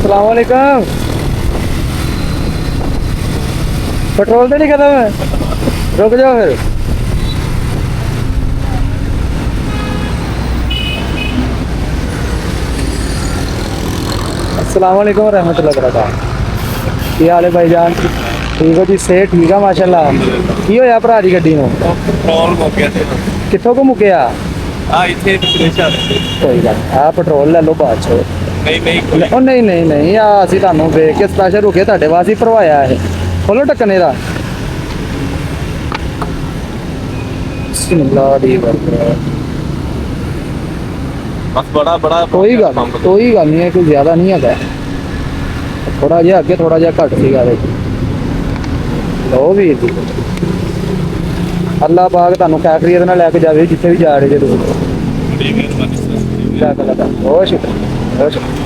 अस्सलाम वालेकुम। पेट्रोल तो नहीं खत्म है? रुक जाओ फिर। अस्सलाम वालेकुम रहमतुल्लाह बरकातहू। की हाल है भाईजान? ठीक हो जी? सेहत ठीक है माशाल्लाह। की होया भरा दी गड्डी नूं? पेट्रोल मुक गया थे। कित्थों को मुक्किया? इतने पिछले शहर कोई गल आ पेट्रोल ले लो बाद च। नहीं नहीं ਉਹ ਨਹੀਂ ਨਹੀਂ ਨਹੀਂ ਆ ਅਸੀਂ ਤੁਹਾਨੂੰ ਵੇਖ ਕੇ ਸਪੈਸ਼ਲ ਰੁਕੇ ਤੁਹਾਡੇ ਵਾਸਤੇ ਹੀ ਭਰਵਾਇਆ ਇਹ। ਖੋਲੋ ਢੱਕਣ ਇਹਦਾ। ਬਿਸਮਿल्लाह ਦੀ ਬਰਕਤ। बस बड़ा बड़ा ਕੋਈ ਗੱਲ ਨਹੀਂ ਹੈ, ਕੋਈ ਜ਼ਿਆਦਾ ਨਹੀਂ ਹੈਗਾ। ਥੋੜਾ ਜਿਹਾ ਅੱਗੇ ਥੋੜਾ ਜਿਹਾ ਘੱਟ ਸੀਗਾ ਇਹਦੇ। ਲਓ ਵੀਰ ਜੀ, ਅੱਲਾਹ ਪਾਕ ਤੁਹਾਨੂੰ ਕੈਫਰੀਅਤ ਨਾਲ ਲੈ ਕੇ ਜਾਵੇ ਜਿੱਥੇ ਵੀ ਜਾ ਰਹੇ ਜੇ ਤੁਸੀਂ। बड़ी मेहरबानी सर। ਬਹੁਤ ਸ਼ੁਕਰ ਬਹੁਤ ਸ਼ੁਕਰ।